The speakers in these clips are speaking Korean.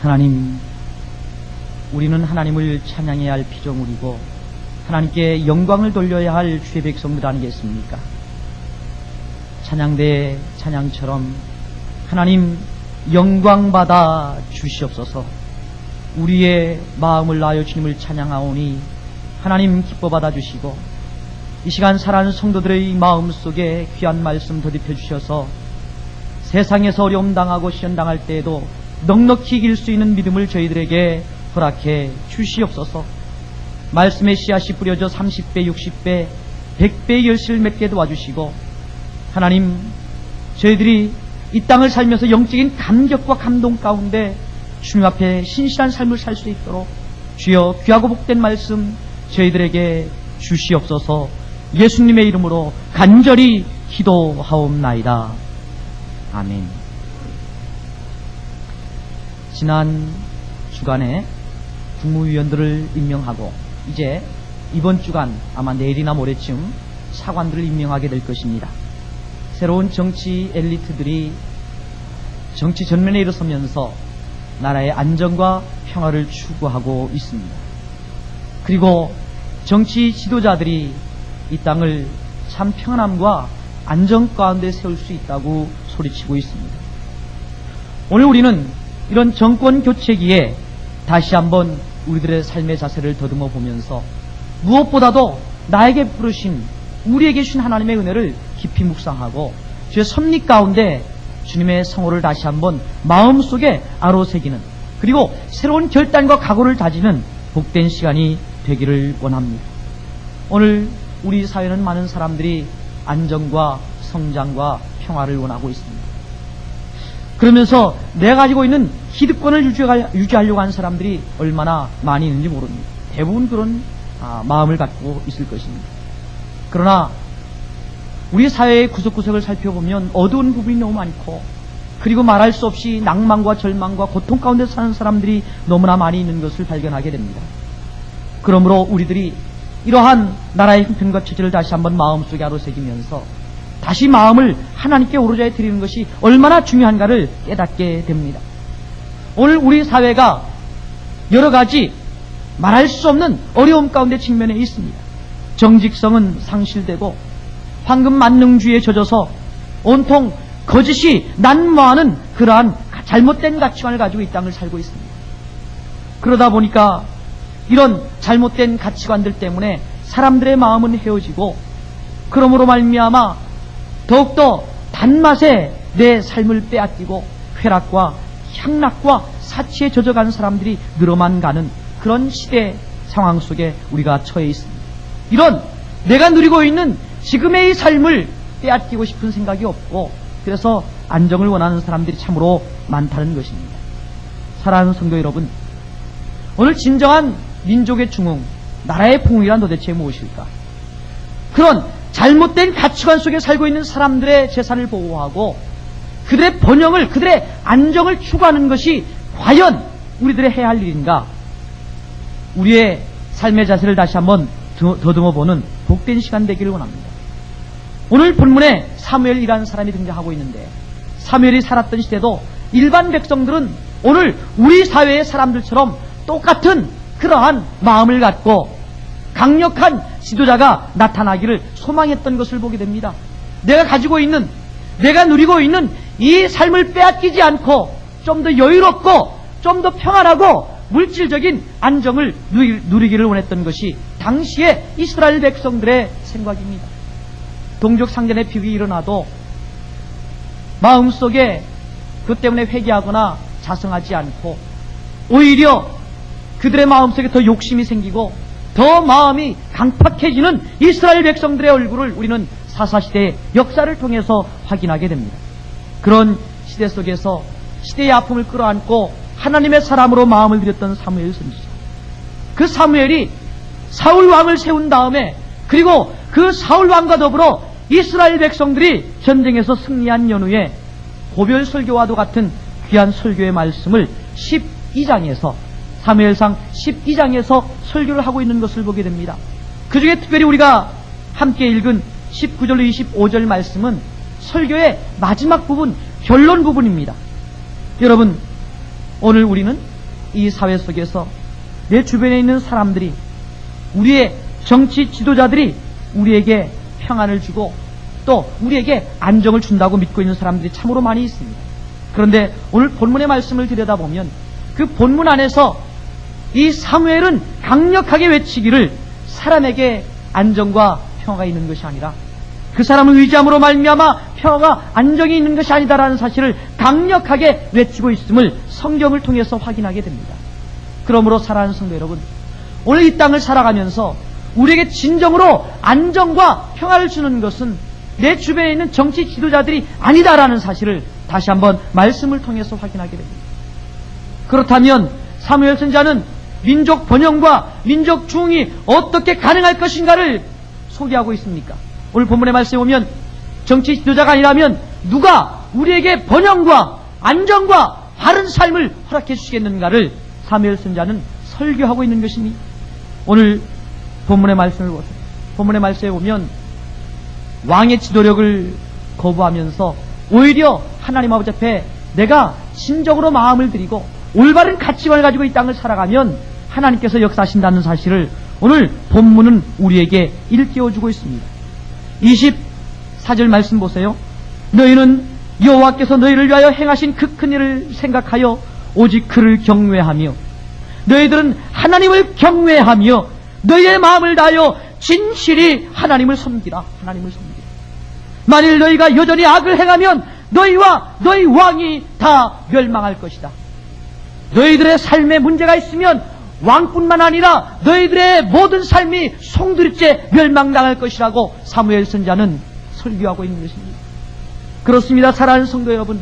하나님, 우리는 하나님을 찬양해야 할 피조물이고 하나님께 영광을 돌려야 할 주의 백성들 아니겠습니까? 찬양대의 찬양처럼 하나님 영광받아 주시옵소서. 우리의 마음을 나여 주님을 찬양하오니 하나님 기뻐 받아 주시고 이 시간 사랑하는 성도들의 마음 속에 귀한 말씀 더딥혀 주셔서 세상에서 어려움 당하고 시련 당할 때에도 넉넉히 이길 수 있는 믿음을 저희들에게 허락해 주시옵소서. 말씀의 씨앗이 뿌려져 30배, 60배, 100배의 열매를 맺게 도와주시고 하나님, 저희들이 이 땅을 살면서 영적인 감격과 감동 가운데 주님 앞에 신실한 삶을 살 수 있도록 주여 귀하고 복된 말씀 저희들에게 주시옵소서. 예수님의 이름으로 간절히 기도하옵나이다. 아멘. 지난 주간에 국무위원들을 임명하고 이제 이번 주간 아마 내일이나 모레쯤 차관들을 임명하게 될 것입니다. 새로운 정치 엘리트들이 정치 전면에 일어서면서 나라의 안정과 평화를 추구하고 있습니다. 그리고 정치 지도자들이 이 땅을 참 평안함과 안정 가운데 세울 수 있다고 소리치고 있습니다. 오늘 우리는 이런 정권 교체기에 다시 한번 우리들의 삶의 자세를 더듬어 보면서 무엇보다도 나에게 부르신, 우리에게 주신 하나님의 은혜를 깊이 묵상하고 주의 섭리 가운데 주님의 성호를 다시 한번 마음속에 아로새기는, 그리고 새로운 결단과 각오를 다지는 복된 시간이 되기를 원합니다. 오늘 우리 사회는 많은 사람들이 안정과 성장과 평화를 원하고 있습니다. 그러면서 내가 가지고 있는 기득권을 유지하려고 하는 사람들이 얼마나 많이 있는지 모릅니다. 대부분 그런 마음을 갖고 있을 것입니다. 그러나 우리 사회의 구석구석을 살펴보면 어두운 부분이 너무 많고, 그리고 말할 수 없이 낭만과 절망과 고통 가운데 사는 사람들이 너무나 많이 있는 것을 발견하게 됩니다. 그러므로 우리들이 이러한 나라의 형편과 체제를 다시 한번 마음속에 아로새기면서 다시 마음을 하나님께 오로자 드리는 것이 얼마나 중요한가를 깨닫게 됩니다. 오늘 우리 사회가 여러 가지 말할 수 없는 어려움 가운데 직면해 있습니다. 정직성은 상실되고 황금 만능주의에 젖어서 온통 거짓이 난무하는 그러한 잘못된 가치관을 가지고 이 땅을 살고 있습니다. 그러다 보니까 이런 잘못된 가치관들 때문에 사람들의 마음은 헤어지고, 그러므로 말미암아 더욱더 단맛에 내 삶을 빼앗기고 쾌락과 향락과 사치에 젖어가는 사람들이 늘어만 가는 그런 시대 상황 속에 우리가 처해 있습니다. 이런 내가 누리고 있는 지금의 이 삶을 빼앗기고 싶은 생각이 없고, 그래서 안정을 원하는 사람들이 참으로 많다는 것입니다. 사랑하는 성도 여러분, 오늘 진정한 민족의 중흥, 나라의 풍흥이란 도대체 무엇일까? 그런 잘못된 가치관 속에 살고 있는 사람들의 재산을 보호하고 그들의 번영을, 그들의 안정을 추구하는 것이 과연 우리들의 해야 할 일인가? 우리의 삶의 자세를 다시 한번 더듬어보는 복된 시간 되기를 원합니다. 오늘 본문에 사무엘이라는 사람이 등장하고 있는데, 사무엘이 살았던 시대도 일반 백성들은 오늘 우리 사회의 사람들처럼 똑같은 그러한 마음을 갖고 강력한 지도자가 나타나기를 소망했던 것을 보게 됩니다. 내가 가지고 있는, 내가 누리고 있는 이 삶을 빼앗기지 않고 좀 더 여유롭고 좀 더 평안하고 물질적인 안정을 누리기를 원했던 것이 당시의 이스라엘 백성들의 생각입니다. 동족 상전의 비극이 일어나도 마음속에 그것 때문에 회개하거나 자성하지 않고 오히려 그들의 마음속에 더 욕심이 생기고 더 마음이 강팍해지는 이스라엘 백성들의 얼굴을 우리는 사사시대의 역사를 통해서 확인하게 됩니다. 그런 시대 속에서 시대의 아픔을 끌어안고 하나님의 사람으로 마음을 들였던 사무엘 선지자, 그 사무엘이 사울 왕을 세운 다음에, 그리고 그 사울 왕과 더불어 이스라엘 백성들이 전쟁에서 승리한 연후에 고별 설교와도 같은 귀한 설교의 말씀을 12장에서, 사무엘상 12장에서 설교를 하고 있는 것을 보게 됩니다. 그 중에 특별히 우리가 함께 읽은 19절로 25절 말씀은 설교의 마지막 부분, 결론 부분입니다. 여러분, 오늘 우리는 이 사회 속에서 내 주변에 있는 사람들이, 우리의 정치 지도자들이 우리에게 평안을 주고 또 우리에게 안정을 준다고 믿고 있는 사람들이 참으로 많이 있습니다. 그런데 오늘 본문의 말씀을 들여다보면 그 본문 안에서 이 사무엘은 강력하게 외치기를 사람에게 안정과 평화가 있는 것이 아니라 그 사람을 의지함으로 말미암아 평화가 안정이 있는 것이 아니다라는 사실을 강력하게 외치고 있음을 성경을 통해서 확인하게 됩니다. 그러므로 사랑하는 성도 여러분, 오늘 이 땅을 살아가면서 우리에게 진정으로 안정과 평화를 주는 것은 내 주변에 있는 정치 지도자들이 아니다라는 사실을 다시 한번 말씀을 통해서 확인하게 됩니다. 그렇다면 사무엘 선지자는 민족 번영과 민족 중흥이 어떻게 가능할 것인가를 소개하고 있습니까? 오늘 본문의 말씀에 보면 정치 지도자가 아니라면 누가 우리에게 번영과 안정과 바른 삶을 허락해 주시겠는가를 사무엘 선지자는 설교하고 있는 것입니다. 오늘 본문의 말씀을 보세요. 본문의 말씀에 보면 왕의 지도력을 거부하면서 오히려 하나님 아버지 앞에 내가 진정으로 마음을 들이고 올바른 가치관을 가지고 이 땅을 살아가면 하나님께서 역사하신다는 사실을 오늘 본문은 우리에게 일깨워주고 있습니다. 24절 말씀 보세요. 너희는 여호와께서 너희를 위하여 행하신 그 큰 일을 생각하여 오직 그를 경외하며 너희들은 하나님을 경외하며 너희의 마음을 다하여 진실이 하나님을 섬기라. 하나님을 섬기라. 만일 너희가 여전히 악을 행하면 너희와 너희 왕이 다 멸망할 것이다. 너희들의 삶에 문제가 있으면 왕뿐만 아니라 너희들의 모든 삶이 송두리째 멸망당할 것이라고 사무엘 선지자는 설교하고 있는 것입니다. 그렇습니다. 사랑하는 성도 여러분,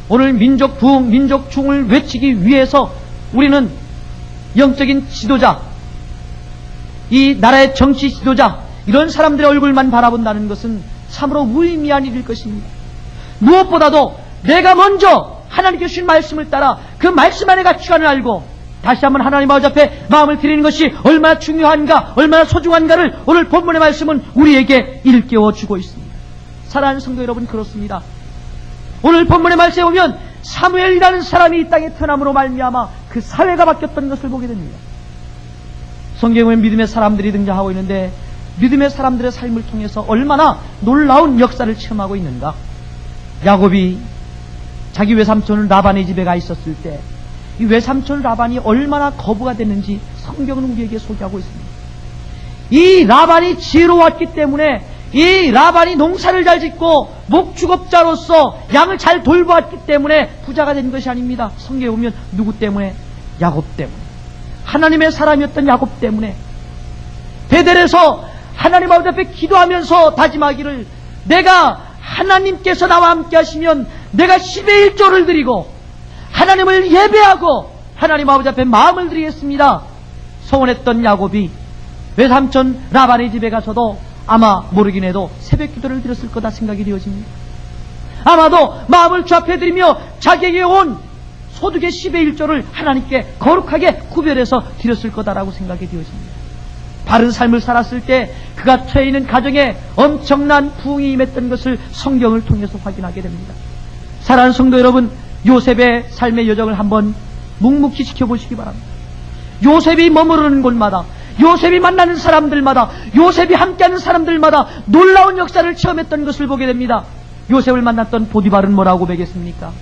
오늘 민족 부흥, 민족 중흥을 외치기 위해서 우리는 영적인 지도자, 이 나라의 정치 지도자, 이런 사람들의 얼굴만 바라본다는 것은 참으로 무의미한 일일 것입니다. 무엇보다도 내가 먼저 하나님께 주신 말씀을 따라 그 말씀 안의 가치관을 알고 다시 한번 하나님 아버지 앞에 마음을 드리는 것이 얼마나 중요한가, 얼마나 소중한가를 오늘 본문의 말씀은 우리에게 일깨워주고 있습니다. 사랑하는 성도 여러분, 그렇습니다. 오늘 본문의 말씀에 보면 사무엘이라는 사람이 이 땅에 태어남으로 말미암아 그 사회가 바뀌었던 것을 보게 됩니다. 성경에 믿음의 사람들이 등장하고 있는데 믿음의 사람들의 삶을 통해서 얼마나 놀라운 역사를 체험하고 있는가. 야곱이 자기 외삼촌 라반의 집에 가 있었을 때 이 외삼촌 라반이 얼마나 거부가 됐는지 성경은 우리에게 소개하고 있습니다. 이 라반이 지혜로웠기 때문에, 이 라반이 농사를 잘 짓고 목축업자로서 양을 잘 돌보았기 때문에 부자가 된 것이 아닙니다. 성경에 보면 누구 때문에? 야곱 때문에. 하나님의 사람이었던 야곱 때문에 베델에서 하나님 아버지 앞에 기도하면서 다짐하기를, 내가 하나님께서 나와 함께 하시면 내가 10의 1조를 드리고 하나님을 예배하고 하나님 아버지 앞에 마음을 드리겠습니다. 소원했던 야곱이 외삼촌 라반의 집에 가서도 아마 모르긴 해도 새벽 기도를 드렸을 거다 생각이 되어집니다. 아마도 마음을 주 앞에 드리며 자기에게 온 소득의 10의 1조를 하나님께 거룩하게 구별해서 드렸을 거다라고 생각이 되어집니다. 바른 삶을 살았을 때 그가 처해 있는 가정에 엄청난 부흥이 임했던 것을 성경을 통해서 확인하게 됩니다. 사랑하는 성도 여러분, 요셉의 삶의 여정을 한번 묵묵히 지켜보시기 바랍니다. 요셉이 머무르는 곳마다, 요셉이 만나는 사람들마다, 요셉이 함께하는 사람들마다 놀라운 역사를 체험했던 것을 보게 됩니다. 요셉을 만났던 보디발은 뭐라고 고백했습니까?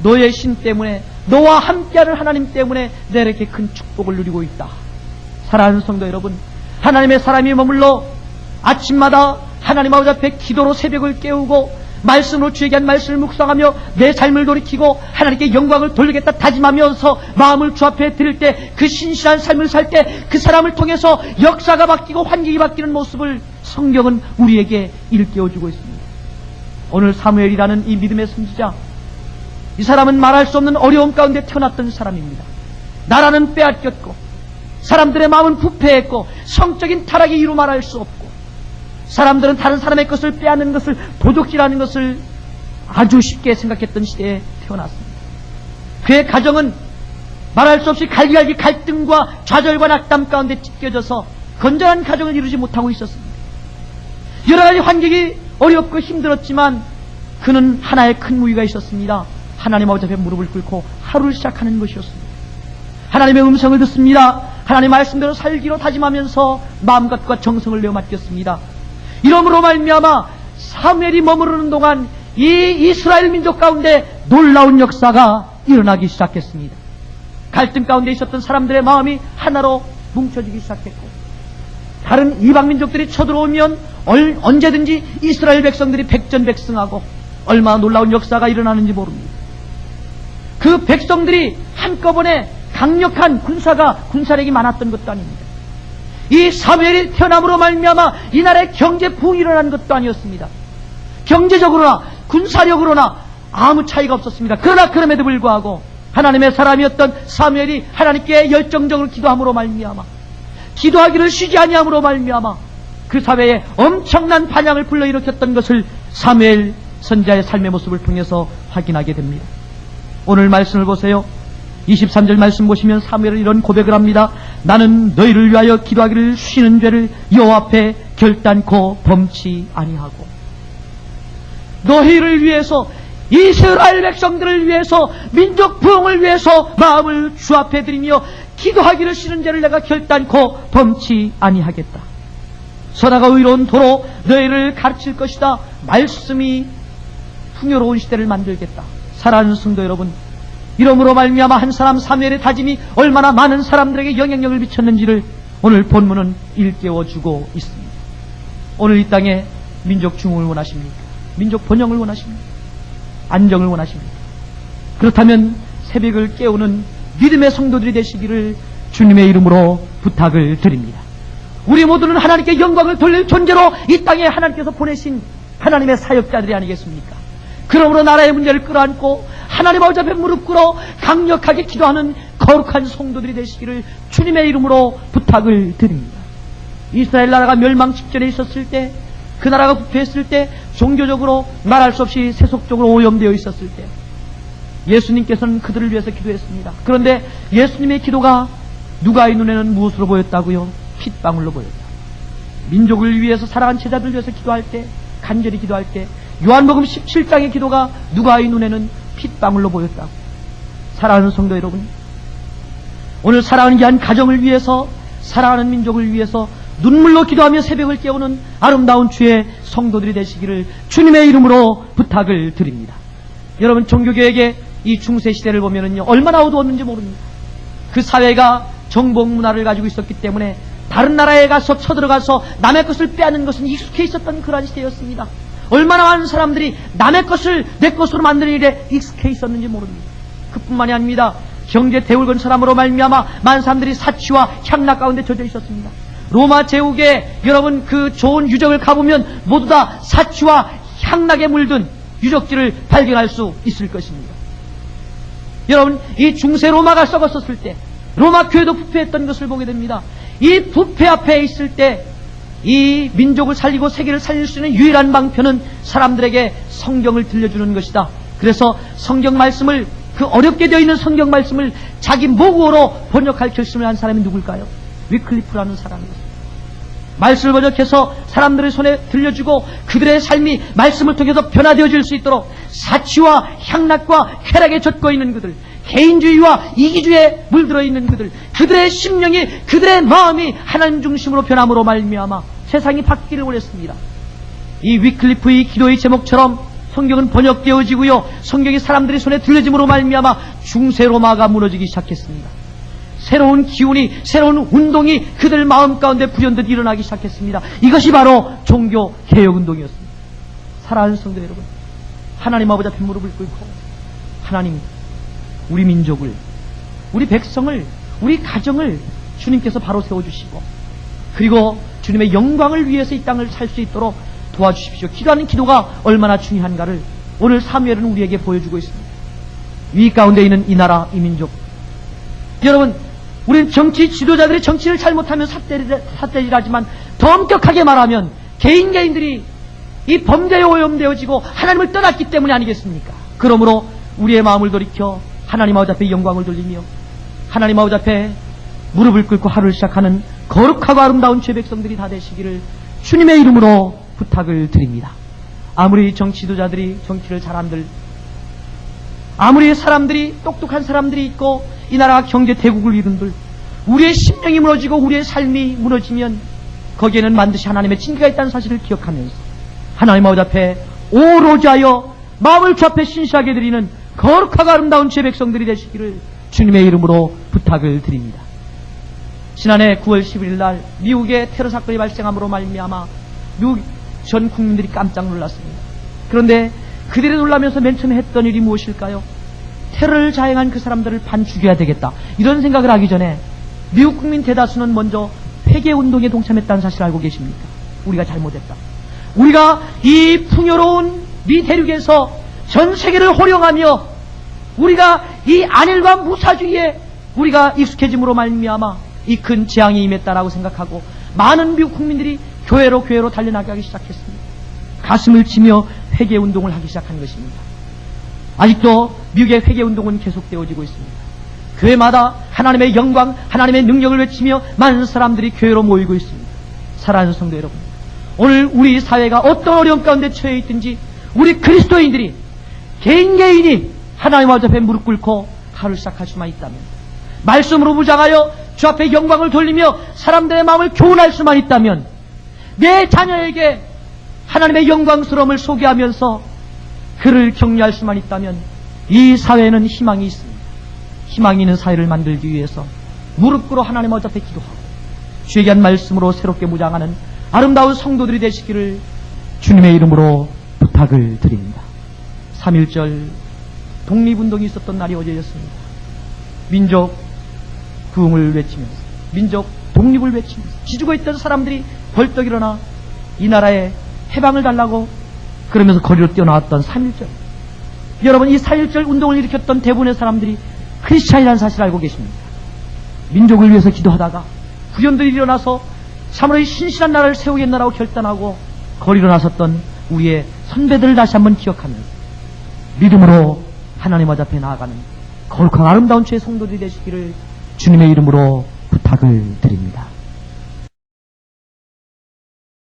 너의 신 때문에, 너와 함께하는 하나님 때문에 내가 이렇게 큰 축복을 누리고 있다. 사랑하는 성도 여러분, 하나님의 사람이 머물러 아침마다 하나님 아버지 앞에 기도로 새벽을 깨우고 말씀으로 주에게 한 말씀을 묵상하며 내 삶을 돌이키고 하나님께 영광을 돌리겠다 다짐하면서 마음을 주 앞에 드릴 때, 그 신실한 삶을 살 때 그 사람을 통해서 역사가 바뀌고 환경이 바뀌는 모습을 성경은 우리에게 일깨워주고 있습니다. 오늘 사무엘이라는 이 믿음의 선지자, 이 사람은 말할 수 없는 어려움 가운데 태어났던 사람입니다. 나라는 빼앗겼고 사람들의 마음은 부패했고 성적인 타락이 이루 말할 수 없고 사람들은 다른 사람의 것을 빼앗는 것을 도둑질하는 것을 아주 쉽게 생각했던 시대에 태어났습니다. 그의 가정은 말할 수 없이 갈기갈기 갈등과 좌절과 낙담 가운데 찢겨져서 건전한 가정을 이루지 못하고 있었습니다. 여러 가지 환경이 어렵고 힘들었지만 그는 하나의 큰 무기가 있었습니다. 하나님 아버지 앞에 무릎을 꿇고 하루를 시작하는 것이었습니다. 하나님의 음성을 듣습니다. 하나님 말씀대로 살기로 다짐하면서 마음과 정성을 내어 맡겼습니다. 이러므로 말미암아 사무엘이 머무르는 동안 이 이스라엘 민족 가운데 놀라운 역사가 일어나기 시작했습니다. 갈등 가운데 있었던 사람들의 마음이 하나로 뭉쳐지기 시작했고, 다른 이방 민족들이 쳐들어오면 언제든지 이스라엘 백성들이 백전백승하고 얼마나 놀라운 역사가 일어나는지 모릅니다. 그 백성들이 한꺼번에 강력한 군사력이 많았던 것도 아닙니다. 이 사무엘이 태어남으로 말미암아 이 나라의 경제 부흥이 일어난 것도 아니었습니다. 경제적으로나 군사력으로나 아무 차이가 없었습니다. 그러나 그럼에도 불구하고 하나님의 사람이었던 사무엘이 하나님께 열정적으로 기도함으로 말미암아, 기도하기를 쉬지 아니함으로 말미암아 그 사회에 엄청난 반향을 불러일으켰던 것을 사무엘 선지자의 삶의 모습을 통해서 확인하게 됩니다. 오늘 말씀을 보세요. 23절 말씀 보시면 사무엘은 이런 고백을 합니다. 나는 너희를 위하여 기도하기를 쉬는 죄를 여호와 앞에 결단코 범치 아니하고, 너희를 위해서, 이스라엘 백성들을 위해서, 민족 부흥을 위해서 마음을 주 앞에 드리며 기도하기를 쉬는 죄를 내가 결단코 범치 아니하겠다. 선하고 의로운 도로 너희를 가르칠 것이다. 말씀이 풍요로운 시대를 만들겠다. 사랑하는 성도 여러분, 이러므로 말미암아 한 사람 사무엘의 다짐이 얼마나 많은 사람들에게 영향력을 미쳤는지를 오늘 본문은 일깨워주고 있습니다. 오늘 이 땅에 민족 중흥을 원하십니까? 민족 번영을 원하십니까? 안정을 원하십니까? 그렇다면 새벽을 깨우는 믿음의 성도들이 되시기를 주님의 이름으로 부탁을 드립니다. 우리 모두는 하나님께 영광을 돌릴 존재로 이 땅에 하나님께서 보내신 하나님의 사역자들이 아니겠습니까? 그러므로 나라의 문제를 끌어안고 하나님 아버지 앞에 무릎 꿇어 강력하게 기도하는 거룩한 성도들이 되시기를 주님의 이름으로 부탁을 드립니다. 이스라엘 나라가 멸망 직전에 있었을 때, 그 나라가 부패했을 때, 종교적으로 말할 수 없이 세속적으로 오염되어 있었을 때 예수님께서는 그들을 위해서 기도했습니다. 그런데 예수님의 기도가 누가의 눈에는 무엇으로 보였다고요? 핏방울로 보였다. 민족을 위해서 살아간 제자들을 위해서 기도할 때, 간절히 기도할 때 요한복음 17장의 기도가 누가의 눈에는 핏방울로 보였다고. 사랑하는 성도 여러분, 오늘 사랑하는 귀한 가정을 위해서, 사랑하는 민족을 위해서 눈물로 기도하며 새벽을 깨우는 아름다운 주의 성도들이 되시기를 주님의 이름으로 부탁을 드립니다. 여러분, 종교개혁의 이 중세시대를 보면은요, 얼마나 어두웠는지 모릅니다. 그 사회가 정복 문화를 가지고 있었기 때문에 다른 나라에 가서 쳐들어가서 남의 것을 빼앗는 것은 익숙해 있었던 그러한 시대였습니다. 얼마나 많은 사람들이 남의 것을 내 것으로 만드는 일에 익숙해 있었는지 모릅니다. 그뿐만이 아닙니다. 경제 대울건 사람으로 말미암아 많은 사람들이 사치와 향락 가운데 젖어 있었습니다. 로마 제국에 여러분 그 좋은 유적을 가보면 모두 다 사치와 향락에 물든 유적지를 발견할 수 있을 것입니다. 여러분, 이 중세 로마가 썩었었을 때 로마 교회도 부패했던 것을 보게 됩니다. 이 부패 앞에 있을 때 이 민족을 살리고 세계를 살릴 수 있는 유일한 방편은 사람들에게 성경을 들려주는 것이다. 그래서 성경 말씀을, 그 어렵게 되어 있는 성경 말씀을 자기 모국어로 번역할 결심을 한 사람이 누굴까요? 위클리프라는 사람이었습니다. 말씀을 번역해서 사람들의 손에 들려주고 그들의 삶이 말씀을 통해서 변화되어질 수 있도록 사치와 향락과 쾌락에 젖고 있는 그들, 개인주의와 이기주의에 물들어 있는 그들, 그들의 심령이, 그들의 마음이 하나님 중심으로 변함으로 말미암아 세상이 바뀌기를 원했습니다. 이 위클리프의 기도의 제목처럼 성경은 번역되어지고요, 성경이 사람들의 손에 들려짐으로 말미암아 중세 로마가 무너지기 시작했습니다. 새로운 기운이, 새로운 운동이 그들 마음 가운데 불현듯 일어나기 시작했습니다. 이것이 바로 종교 개혁 운동이었습니다. 사랑하는 성도 여러분, 하나님 아버지 앞에 무릎을 꿇고 하나님, 우리 민족을, 우리 백성을, 우리 가정을 주님께서 바로 세워주시고, 그리고 주님의 영광을 위해서 이 땅을 살 수 있도록 도와주십시오. 기도하는 기도가 얼마나 중요한가를 오늘 사무엘은 우리에게 보여주고 있습니다. 위 가운데 있는 이 나라, 이 민족, 여러분, 우리는 정치 지도자들이 정치를 잘못하면 삿대질하지만 더 엄격하게 말하면 개인들이 이 범죄에 오염되어지고 하나님을 떠났기 때문이 아니겠습니까? 그러므로 우리의 마음을 돌이켜 하나님 아버지 앞에 영광을 돌리며 하나님 아버지 앞에 무릎을 꿇고 하루를 시작하는 거룩하고 아름다운 죄 백성들이 다 되시기를 주님의 이름으로 부탁을 드립니다. 아무리 정치 지도자들이 정치를 잘한들, 아무리 사람들이 똑똑한 사람들이 있고 이 나라가 경제 대국을 이룬들 우리의 심령이 무너지고 우리의 삶이 무너지면 거기에는 반드시 하나님의 징계가 있다는 사실을 기억하면서 하나님 아버지 앞에 오로지 하여 마음을 주 앞에 신실하게 드리는 거룩하고 아름다운 제 백성들이 되시기를 주님의 이름으로 부탁을 드립니다. 지난해 9월 11일 날 미국의 테러 사건이 발생함으로 말미암아 미국 전 국민들이 깜짝 놀랐습니다. 그런데 그들이 놀라면서 맨 처음에 했던 일이 무엇일까요? 테러를 자행한 그 사람들을 반 죽여야 되겠다, 이런 생각을 하기 전에 미국 국민 대다수는 먼저 회개운동에 동참했다는 사실을 알고 계십니까? 우리가 잘못했다. 우리가 이 풍요로운 미 대륙에서 전 세계를 호령하며 우리가 이 안일과 무사주의에 우리가 익숙해짐으로 말미암아 이 큰 재앙이 임했다라고 생각하고 많은 미국 국민들이 교회로 달려나가기 시작했습니다. 가슴을 치며 회개운동을 하기 시작한 것입니다. 아직도 미국의 회개운동은 계속되어지고 있습니다. 교회마다 하나님의 영광, 하나님의 능력을 외치며 많은 사람들이 교회로 모이고 있습니다. 사랑하는 성도 여러분, 오늘 우리 사회가 어떤 어려움 가운데 처해 있든지 우리 그리스도인들이 개인이 하나님 앞에 무릎 꿇고 하루 시작할 수만 있다면, 말씀으로 무장하여 주 앞에 영광을 돌리며 사람들의 마음을 교훈할 수만 있다면, 내 자녀에게 하나님의 영광스러움을 소개하면서 그를 격려할 수만 있다면 이 사회에는 희망이 있습니다. 희망이 있는 사회를 만들기 위해서 무릎 꿇어 하나님 앞에 기도하고 주에게 한 말씀으로 새롭게 무장하는 아름다운 성도들이 되시기를 주님의 이름으로 부탁을 드립니다. 3.1절 독립운동이 있었던 날이 어제였습니다. 민족 부흥을 외치면서, 민족 독립을 외치면서 지주고 있던 사람들이 벌떡 일어나 이 나라에 해방을 달라고 그러면서 거리로 뛰어나왔던 3.1절. 여러분, 이 4.1절 운동을 일으켰던 대부분의 사람들이 크리스찬이라는 사실을 알고 계십니까? 민족을 위해서 기도하다가 부연들이 일어나서 참으로 신실한 나라를 세우겠나라고 결단하고 거리로 나섰던 우리의 선배들을 다시 한번 기억하면서 믿음으로 하나님 앞에 나아가는 거룩한 아름다운 주의 성도들이 되시기를 주님의 이름으로 부탁을 드립니다.